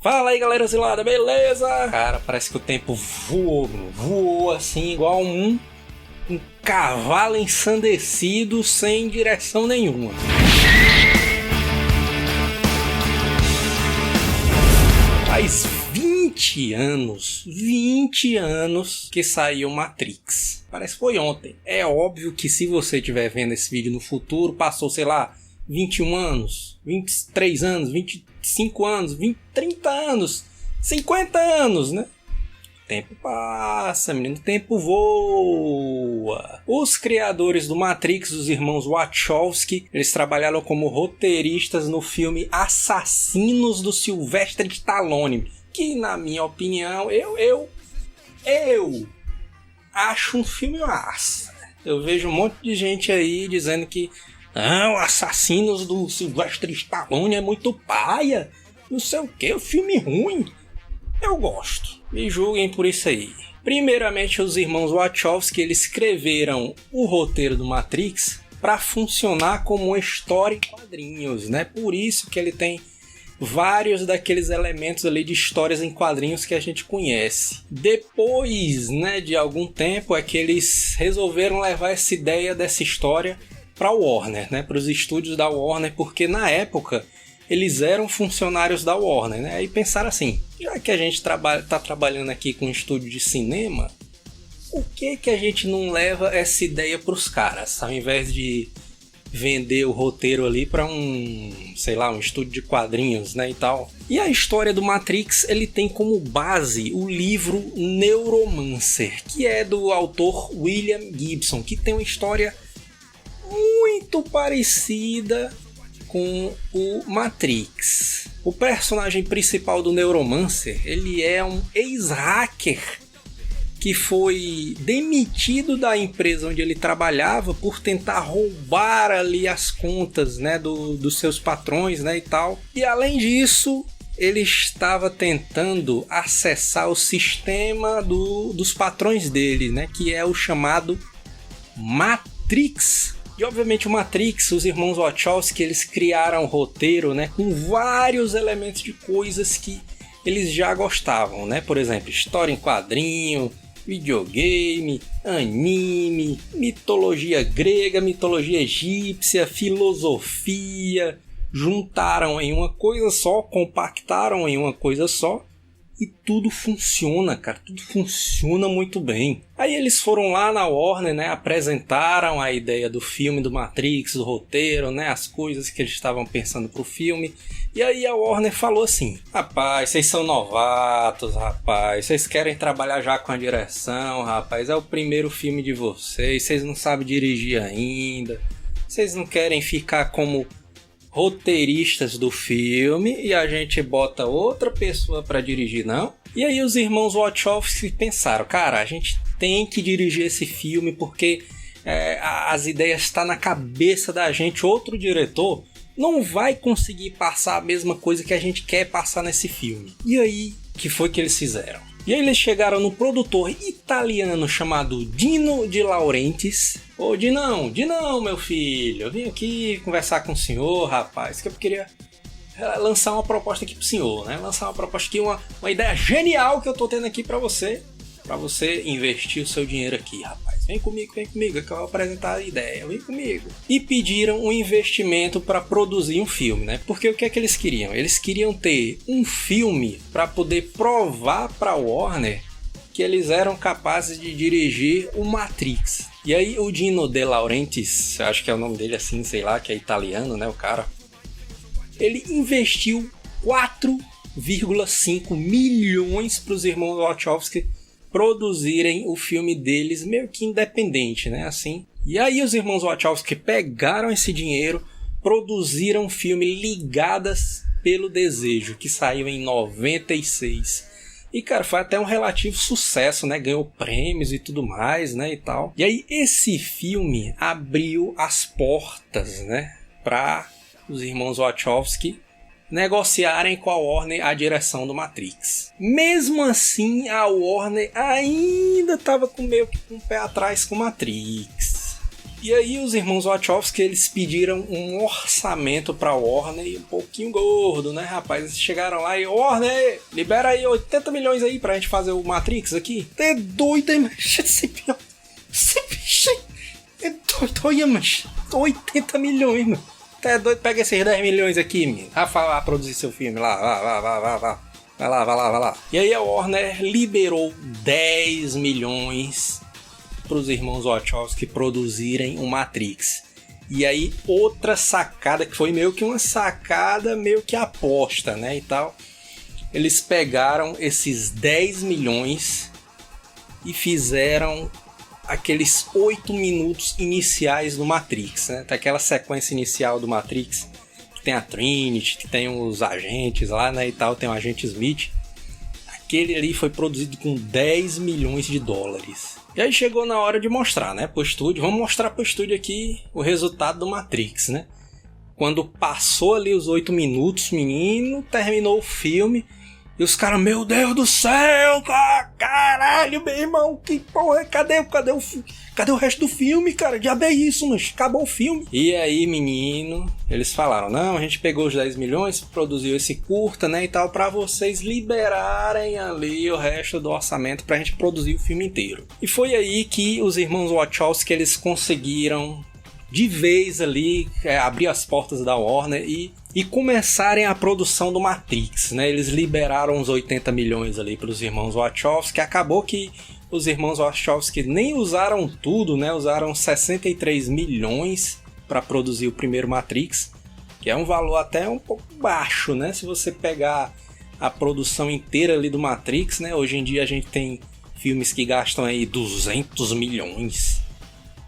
Fala aí, galera zilada, beleza? Cara, parece que o tempo voou assim, igual um cavalo ensandecido sem direção nenhuma. Faz 20 anos que saiu Matrix. Parece que foi ontem. É óbvio que se você estiver vendo esse vídeo no futuro, passou, sei lá, 21 anos, 23 anos, 25 anos, 30 anos, 50 anos, né? O tempo passa, menino, o tempo voa. Os criadores do Matrix, os irmãos Wachowski, eles trabalharam como roteiristas no filme Assassinos do Sylvester Stallone, que na minha opinião, eu acho um filme massa. Eu vejo um monte de gente aí dizendo que não, Assassinos do Sylvester Stallone é muito paia, não sei o que, o filme ruim. Eu gosto, me julguem por isso aí. Primeiramente, os irmãos Wachowski, eles escreveram o roteiro do Matrix para funcionar como uma história em quadrinhos, né? Por isso que ele tem vários daqueles elementos ali de histórias em quadrinhos que a gente conhece. Depois, né, de algum tempo, é que eles resolveram levar essa ideia dessa história para Warner, né, para os estúdios da Warner, porque na época eles eram funcionários da Warner, né, e pensaram assim, já que a gente tá trabalhando aqui com um estúdio de cinema, por que a gente não leva essa ideia para os caras, ao invés de vender o roteiro ali para um estúdio de quadrinhos, né, e tal. E a história do Matrix, ele tem como base o livro Neuromancer, que é do autor William Gibson, que tem uma história muito parecida com o Matrix. O personagem principal do Neuromancer, ele é um ex-hacker que foi demitido da empresa onde ele trabalhava por tentar roubar ali as contas, né, dos seus patrões, né, e tal. E além disso, ele estava tentando acessar o sistema dos patrões dele, né, que é o chamado Matrix. E obviamente o Matrix, os irmãos Wachowski, eles criaram um roteiro, né, com vários elementos de coisas que eles já gostavam, né? Por exemplo, história em quadrinho, videogame, anime, mitologia grega, mitologia egípcia, filosofia. Juntaram em uma coisa só, compactaram em uma coisa só. E tudo funciona, cara, tudo funciona muito bem. Aí eles foram lá na Warner, né, apresentaram a ideia do filme do Matrix, do roteiro, né, as coisas que eles estavam pensando pro filme. E aí a Warner falou assim, rapaz, vocês são novatos, rapaz, vocês querem trabalhar já com a direção, rapaz, é o primeiro filme de vocês não sabem dirigir ainda, vocês não querem ficar como roteiristas do filme e a gente bota outra pessoa para dirigir, não? E aí os irmãos Wachowski pensaram, cara, a gente tem que dirigir esse filme porque as ideias estão na cabeça da gente, outro diretor não vai conseguir passar a mesma coisa que a gente quer passar nesse filme. E aí, o que foi que eles fizeram? E aí eles chegaram no produtor italiano chamado Dino De Laurentiis. Ô Dinão, meu filho, eu vim aqui conversar com o senhor, rapaz, que eu queria lançar uma proposta aqui pro senhor, né? Lançar uma proposta aqui, uma ideia genial que eu tô tendo aqui pra você investir o seu dinheiro aqui, rapaz. Vem comigo, que eu vou apresentar a ideia, vem comigo. E pediram um investimento para produzir um filme, né? Porque o que é que eles queriam? Eles queriam ter um filme para poder provar para Warner que eles eram capazes de dirigir o Matrix. E aí o Dino De Laurentiis, acho que é o nome dele assim, sei lá, que é italiano, né, o cara. Ele investiu 4,5 milhões para os irmãos Wachowski produzirem o filme deles meio que independente, né, assim. E aí os irmãos Wachowski pegaram esse dinheiro, produziram um filme Ligadas pelo Desejo, que saiu em 96. E, cara, foi até um relativo sucesso, né? Ganhou prêmios e tudo mais, né? E tal. E aí, esse filme abriu as portas, né? Para os irmãos Wachowski negociarem com a Warner a direção do Matrix. Mesmo assim, a Warner ainda estava meio que com o pé atrás com Matrix. E aí os irmãos Wachowski, eles pediram um orçamento pra Warner um pouquinho gordo, né, rapaz? Eles chegaram lá e, Warner, libera aí 80 milhões aí pra gente fazer o Matrix aqui. É doido, hein, mas esse bicho é doido, olha, mas 80 milhões, mano. É doido, pega esses 10 milhões aqui, menino. Vai produzir seu filme lá, vai lá. E aí a Warner liberou 10 milhões pros irmãos Wachowski produzirem o Matrix. E aí outra sacada, que foi meio que uma sacada, meio que aposta, né, e tal. Eles pegaram esses 10 milhões e fizeram aqueles 8 minutos iniciais do Matrix, né? Tem aquela sequência inicial do Matrix, que tem a Trinity, que tem os agentes lá, né, e tal, tem o agente Smith. Aquele ali foi produzido com 10 milhões de dólares. E aí chegou na hora de mostrar, né, pro estúdio. Vamos mostrar pro estúdio aqui o resultado do Matrix, né? Quando passou ali os 8 minutos, menino, terminou o filme. E os caras, meu Deus do céu, caralho, meu irmão, que porra, cadê o resto do filme, cara? Diabo é isso, mas acabou o filme. E aí, menino, eles falaram, não, a gente pegou os 10 milhões, produziu esse curta, né, e tal, pra vocês liberarem ali o resto do orçamento pra gente produzir o filme inteiro. E foi aí que os irmãos Wachowski, eles conseguiram de vez ali abrir as portas da Warner e começarem a produção do Matrix, né? Eles liberaram uns 80 milhões ali para os irmãos Wachowski. Acabou que os irmãos Wachowski nem usaram tudo, né? Usaram 63 milhões para produzir o primeiro Matrix, que é um valor até um pouco baixo, né? Se você pegar a produção inteira ali do Matrix, né? Hoje em dia a gente tem filmes que gastam aí 200 milhões,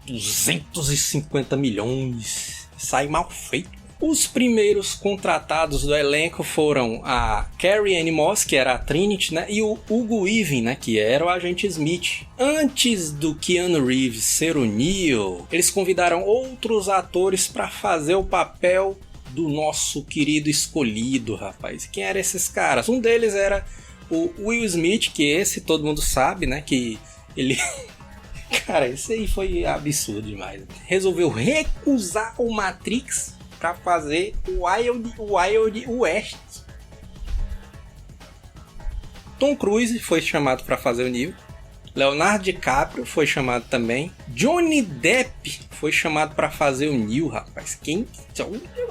250 milhões, sai mal feito. Os primeiros contratados do elenco foram a Carrie-Anne Moss, que era a Trinity, né? E o Hugo Weaving, né? Que era o agente Smith. Antes do Keanu Reeves ser o Neo, eles convidaram outros atores para fazer o papel do nosso querido escolhido, rapaz. Quem eram esses caras? Um deles era o Will Smith, que esse todo mundo sabe, né? Que ele... Cara, isso aí foi absurdo demais. Resolveu recusar o Matrix pra fazer o Wild West. Tom Cruise foi chamado pra fazer o Neo. Leonardo DiCaprio foi chamado também. Johnny Depp foi chamado pra fazer o Neo, rapaz. Quem?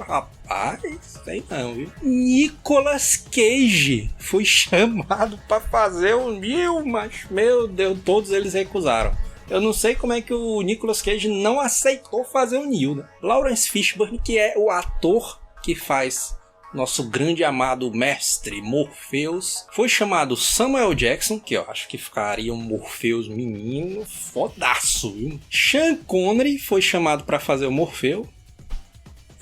Rapaz, sei não, viu? Nicolas Cage foi chamado pra fazer o Neo, mas, meu Deus, todos eles recusaram. Eu não sei como é que o Nicolas Cage não aceitou fazer o Neo, né? Lawrence Fishburne, que é o ator que faz nosso grande amado mestre Morpheus, foi chamado Samuel Jackson, que eu acho que ficaria um Morpheus menino fodaço, viu? Sean Connery foi chamado para fazer o Morpheu.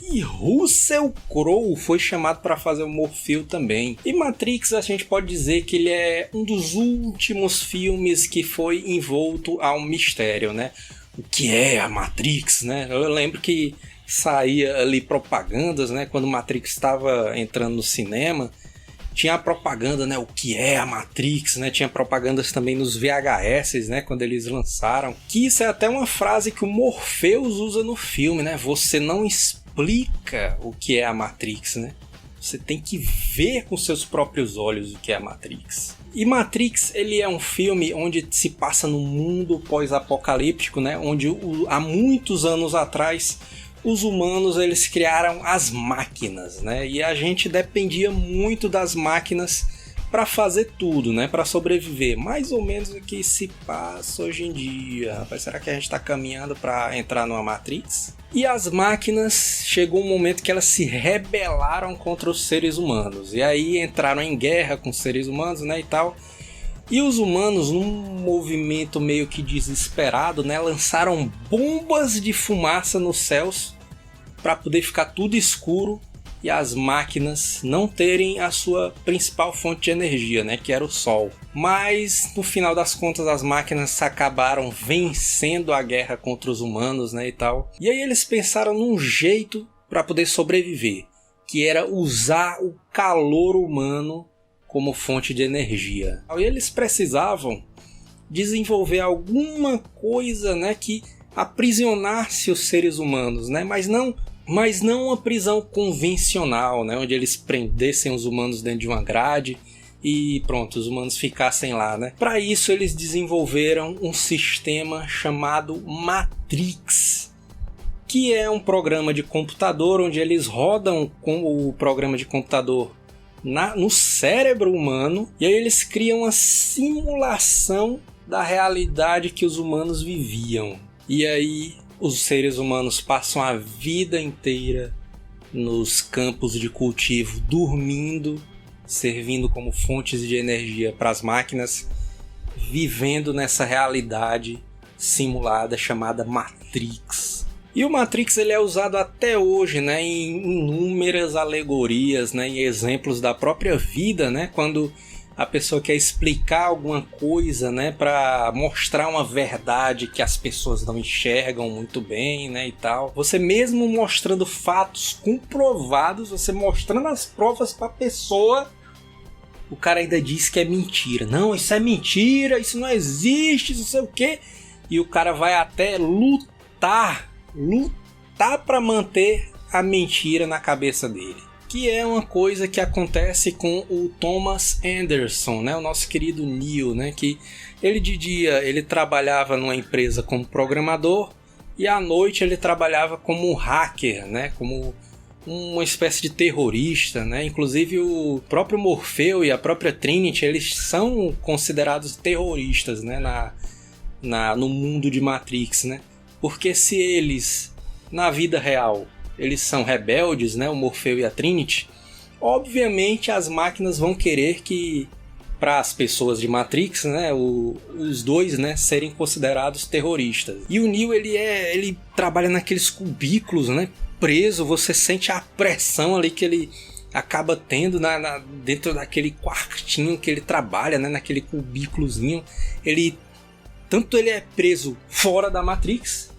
E Russell Crowe foi chamado para fazer o Morpheu também. E Matrix, a gente pode dizer que ele é um dos últimos filmes que foi envolto a um mistério, né? O que é a Matrix, né? Eu lembro que saía ali propagandas, né? Quando Matrix estava entrando no cinema, tinha a propaganda, né? O que é a Matrix, né? Tinha propagandas também nos VHS, né? Quando eles lançaram. Que isso é até uma frase que o Morpheus usa no filme, né? Você não explica o que é a Matrix, né? Você tem que ver com seus próprios olhos o que é a Matrix. E Matrix, ele é um filme onde se passa num mundo pós-apocalíptico, né? Onde há muitos anos atrás os humanos eles criaram as máquinas, né? E a gente dependia muito das máquinas para fazer tudo, né? Para sobreviver. Mais ou menos o que se passa hoje em dia. Rapaz, será que a gente está caminhando para entrar numa Matrix? E as máquinas, chegou um momento que elas se rebelaram contra os seres humanos. E aí entraram em guerra com os seres humanos, né, e tal. E os humanos, num movimento meio que desesperado, né, lançaram bombas de fumaça nos céus para poder ficar tudo escuro e as máquinas não terem a sua principal fonte de energia, né, que era o Sol. Mas no final das contas as máquinas acabaram vencendo a guerra contra os humanos, né, e tal. E aí eles pensaram num jeito para poder sobreviver, que era usar o calor humano como fonte de energia. E eles precisavam desenvolver alguma coisa, né, que aprisionasse os seres humanos, né? Mas não uma prisão convencional, né? Onde eles prendessem os humanos dentro de uma grade e pronto, os humanos ficassem lá, né? Para isso eles desenvolveram um sistema chamado Matrix, que é um programa de computador onde eles rodam com o programa de computador no cérebro humano, e aí eles criam uma simulação da realidade que os humanos viviam. E aí os seres humanos passam a vida inteira nos campos de cultivo dormindo, servindo como fontes de energia para as máquinas, vivendo nessa realidade simulada chamada Matrix. E o Matrix ele é usado até hoje, né, em inúmeras alegorias, né, em exemplos da própria vida, né, quando a pessoa quer explicar alguma coisa, né, para mostrar uma verdade que as pessoas não enxergam muito bem, né, e tal. Você mesmo mostrando fatos comprovados, você mostrando as provas para a pessoa, o cara ainda diz que é mentira. Não, isso é mentira, isso não existe, isso não sei o quê. E o cara vai até lutar para manter a mentira na cabeça dele. Que é uma coisa que acontece com o Thomas Anderson, né? O nosso querido Neo, né? Que ele de dia ele trabalhava numa empresa como programador e à noite ele trabalhava como hacker, né? Como uma espécie de terrorista, né? Inclusive o próprio Morfeu e a própria Trinity, eles são considerados terroristas, né? No mundo de Matrix, né? Porque se eles, na vida real, eles são rebeldes, né? O Morfeu e a Trinity, obviamente as máquinas vão querer que, para as pessoas de Matrix, né? Os dois, né? Serem considerados terroristas. E o Neo, ele trabalha naqueles cubículos, né? Preso, você sente a pressão ali que ele acaba tendo dentro daquele quartinho que ele trabalha, né? Naquele cubículozinho. Tanto ele é preso fora da Matrix,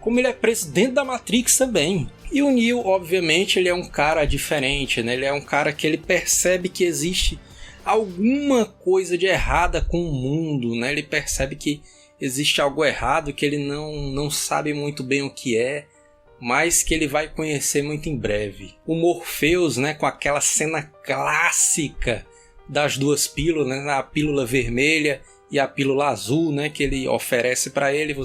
como ele é preso dentro da Matrix também. E o Neo, obviamente, ele é um cara diferente, né? Ele é um cara que ele percebe que existe alguma coisa de errada com o mundo, né? Ele percebe que existe algo errado, que ele não sabe muito bem o que é, mas que ele vai conhecer muito em breve. O Morpheus, né? Com aquela cena clássica das duas pílulas, né? A pílula vermelha e a pílula azul, né? Que ele oferece para ele.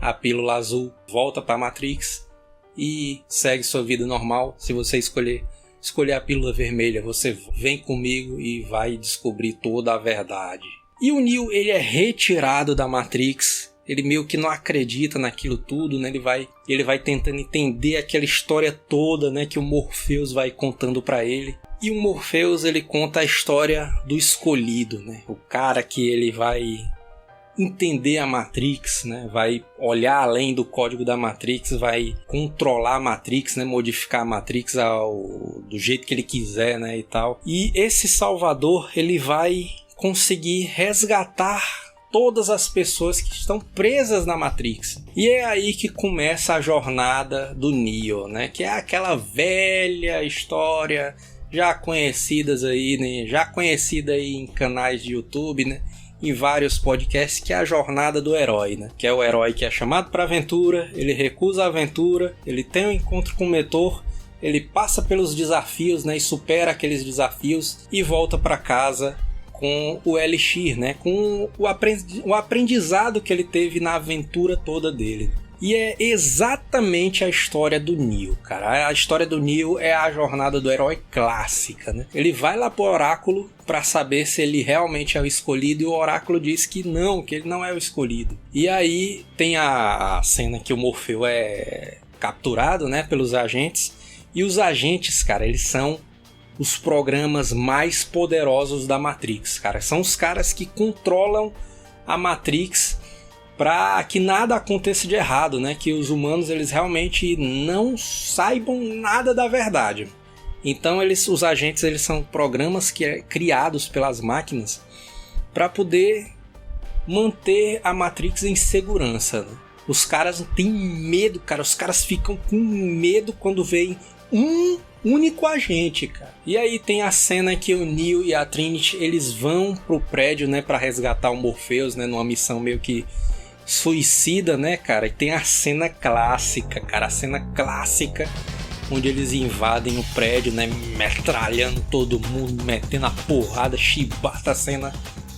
A pílula azul volta para a Matrix e segue sua vida normal. Se você escolher a pílula vermelha, você vem comigo e vai descobrir toda a verdade. E o Neo, ele é retirado da Matrix. Ele meio que não acredita naquilo tudo, né? Ele vai tentando entender aquela história toda, né? Que o Morpheus vai contando para ele. E o Morpheus, ele conta a história do escolhido, né? O cara que ele vai entender a Matrix, né? Vai olhar além do código da Matrix, vai controlar a Matrix, né? Modificar a Matrix do jeito que ele quiser, né? E tal. E esse Salvador, ele vai conseguir resgatar todas as pessoas que estão presas na Matrix. E é aí que começa a jornada do Neo, né? Que é aquela velha história já conhecida aí em canais de YouTube, né? Em vários podcasts, que é a jornada do herói, né? Que é o herói que é chamado para aventura, ele recusa a aventura, ele tem um encontro com o mentor, ele passa pelos desafios, né? E supera aqueles desafios e volta para casa com o Elixir, né? Com o aprendizado que ele teve na aventura toda dele. E é exatamente a história do Neo, cara. A história do Neo é a jornada do herói clássica, né? Ele vai lá pro oráculo para saber se ele realmente é o escolhido, e o oráculo diz que ele não é o escolhido. E aí tem a cena que o Morfeu é capturado, né, pelos agentes. E os agentes, cara, eles são os programas mais poderosos da Matrix, cara. São os caras que controlam a Matrix para que nada aconteça de errado, né? Que os humanos, eles realmente não saibam nada da verdade. Então os agentes, eles são programas criados pelas máquinas para poder manter a Matrix em segurança, né? Os caras não têm medo, cara. Os caras ficam com medo quando veem um único agente, cara. E aí tem a cena que o Neo e a Trinity, eles vão pro prédio, né, para resgatar o Morpheus, né, numa missão meio que suicida, né, cara? E tem a cena clássica, cara. A cena clássica onde eles invadem o prédio, né? Metralhando todo mundo, metendo a porrada, chibata a cena.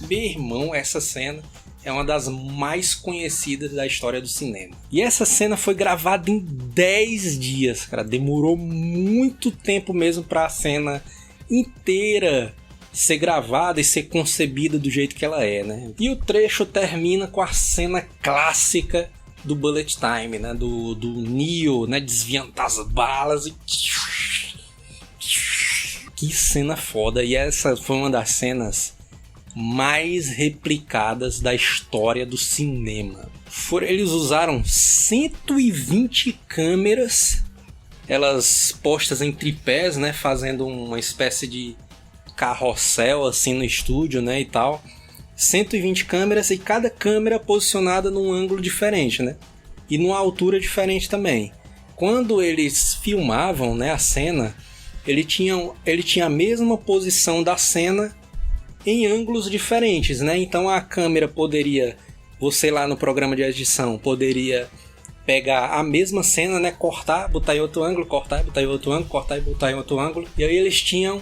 Meu irmão, essa cena é uma das mais conhecidas da história do cinema. E essa cena foi gravada em 10 dias, cara. Demorou muito tempo mesmo para a cena inteira ser gravada e ser concebida do jeito que ela é, né? E o trecho termina com a cena clássica do Bullet Time, né? Do Neo, né? Desviando das balas e... Que cena foda. E essa foi uma das cenas mais replicadas da história do cinema. Eles usaram 120 câmeras, elas postas em tripés, né, fazendo uma espécie de carrossel assim no estúdio, né, e tal. 120 câmeras e cada câmera posicionada num ângulo diferente, né, e numa altura diferente também. Quando eles filmavam, né, a cena, ele tinha a mesma posição da cena em ângulos diferentes, né? Então a câmera poderia, você lá no programa de edição, poderia pegar a mesma cena, né? Cortar, botar em outro ângulo, cortar, botar em outro ângulo, cortar e botar em outro ângulo. E aí eles tinham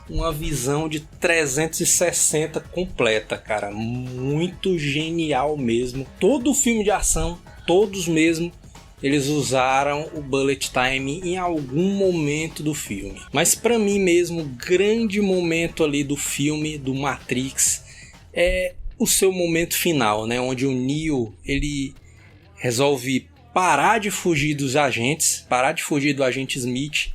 uma visão de 360 completa, cara. Muito genial mesmo. Todo filme de ação, todos mesmo, eles usaram o Bullet Time em algum momento do filme. Mas para mim mesmo, o grande momento ali do filme do Matrix é o seu momento final, né? Onde o Neo, ele resolve parar de fugir dos agentes, parar de fugir do agente Smith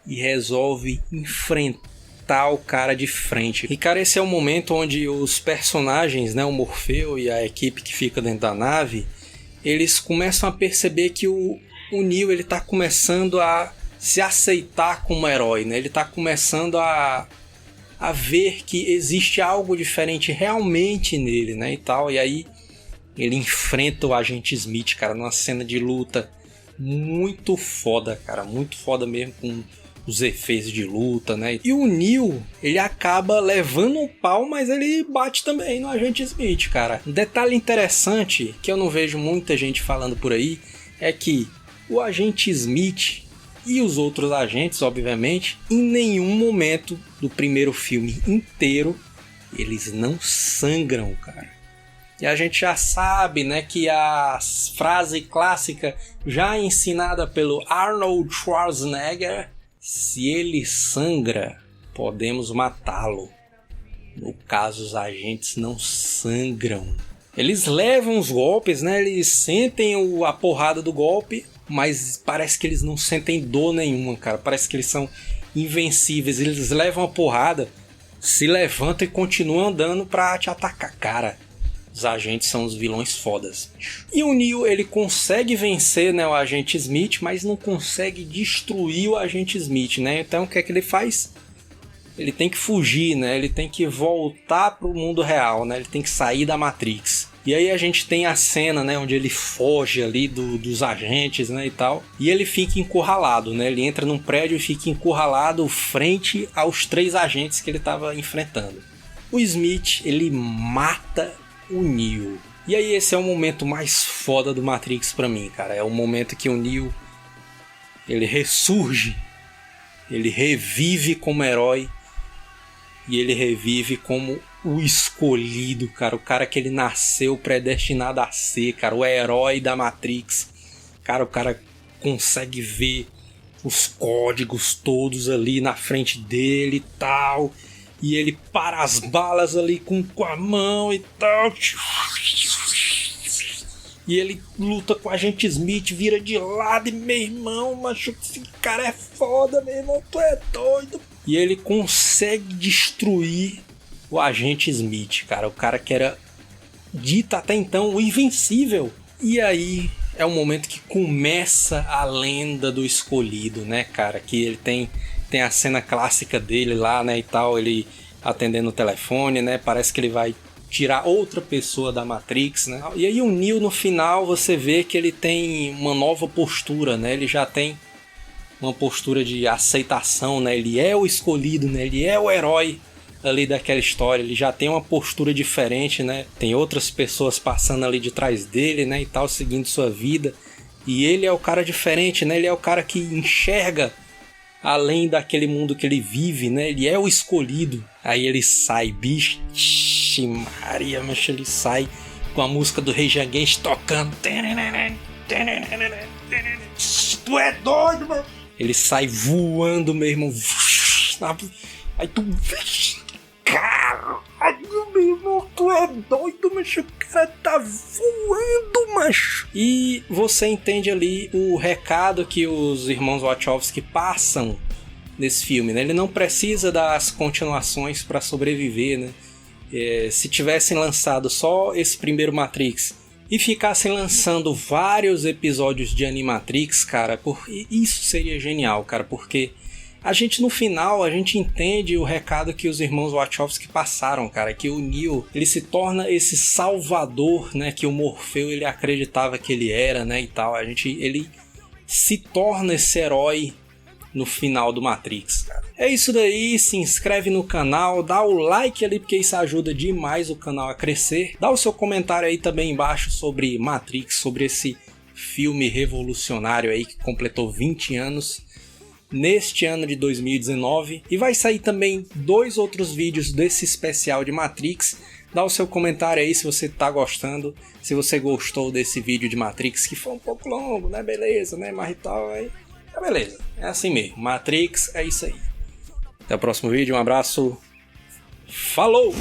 e resolve enfrentar o cara de frente. E cara, esse é o momento onde os personagens, né, o Morfeu e a equipe que fica dentro da nave, eles começam a perceber que o Neo, ele tá começando a se aceitar como herói, né? Ele tá começando a ver que existe algo diferente realmente nele, né? E tal. E aí ele enfrenta o agente Smith, cara, numa cena de luta muito foda, cara. Muito foda mesmo, com os efeitos de luta, né? E o Neo, ele acaba levando um pau, mas ele bate também no agente Smith, cara. Um detalhe interessante, que eu não vejo muita gente falando por aí, é que o agente Smith e os outros agentes, obviamente, em nenhum momento do primeiro filme inteiro, eles não sangram, cara. E a gente já sabe, né, que a frase clássica já ensinada pelo Arnold Schwarzenegger: se ele sangra, podemos matá-lo. No caso, os agentes não sangram. Eles levam os golpes, né? Eles sentem a porrada do golpe, mas parece que eles não sentem dor nenhuma, cara. Parece que eles são invencíveis. Eles levam a porrada, se levantam e continuam andando pra te atacar, cara. Os agentes são os vilões fodas. E o Neo, ele consegue vencer, né, o agente Smith, mas não consegue destruir o agente Smith, né? Então o que é que ele faz? Ele tem que fugir, né? Ele tem que voltar pro mundo real, né? Ele tem que sair da Matrix. E aí a gente tem a cena, né, onde ele foge ali dos agentes, né, e tal. E ele fica encurralado, né? Ele entra num prédio e fica encurralado frente aos 3 agentes que ele estava enfrentando. O Smith, ele mata o Neo. E aí esse é o momento mais foda do Matrix pra mim, cara. É o momento que o Neo, ele ressurge, ele revive como herói e ele revive como o escolhido, cara. O cara que ele nasceu predestinado a ser, cara. O herói da Matrix. Cara, o cara consegue ver os códigos todos ali na frente dele e tal. E ele para as balas ali com a mão e tal. E ele luta com a agente Smith, vira de lado e, meu irmão, macho, esse cara é foda, meu irmão, tu é doido. E ele consegue destruir o agente Smith, cara. O cara que era dito até então o invencível. E aí é o momento que começa a lenda do escolhido, né, cara? Que ele tem a cena clássica dele lá, né, e tal, ele atendendo o telefone, né, parece que ele vai tirar outra pessoa da Matrix, né, e aí o Neo no final você vê que ele tem uma nova postura, né, ele já tem uma postura de aceitação, né, ele é o escolhido, né, ele é o herói ali daquela história, ele já tem uma postura diferente, né? Tem outras pessoas passando ali de trás dele, né, e tal, seguindo sua vida. E ele é o cara diferente, né? Ele é o cara que enxerga além daquele mundo que ele vive, né? Ele é o escolhido. Aí ele sai, bicho, Maria, mas ele sai com a música do Rage Against tocando. Tu é doido, mano? Ele sai voando, meu irmão. Aí tu... Caralho, meu irmão, tu é doido, macho. O cara tá voando, macho. E você entende ali o recado que os irmãos Wachowski passam nesse filme, né? Ele não precisa das continuações para sobreviver, né? Se tivessem lançado só esse primeiro Matrix e ficassem lançando vários episódios de Animatrix, cara, isso seria genial, cara, porque a gente, no final, a gente entende o recado que os irmãos Wachowski passaram, cara, que o Neo, ele se torna esse salvador, né, que o Morfeu, ele acreditava que ele era, né, e tal. Ele se torna esse herói no final do Matrix, cara. É isso daí, se inscreve no canal, dá o like ali, porque isso ajuda demais o canal a crescer. Dá o seu comentário aí também embaixo sobre Matrix, sobre esse filme revolucionário aí que completou 20 anos. Neste ano de 2019, e vai sair também 2 outros vídeos desse especial de Matrix. Dá o seu comentário aí se você tá gostando, se você gostou desse vídeo de Matrix, que foi um pouco longo, né, beleza, né, mas tal, aí, beleza, é assim mesmo, Matrix é isso aí. Até o próximo vídeo, um abraço, falou!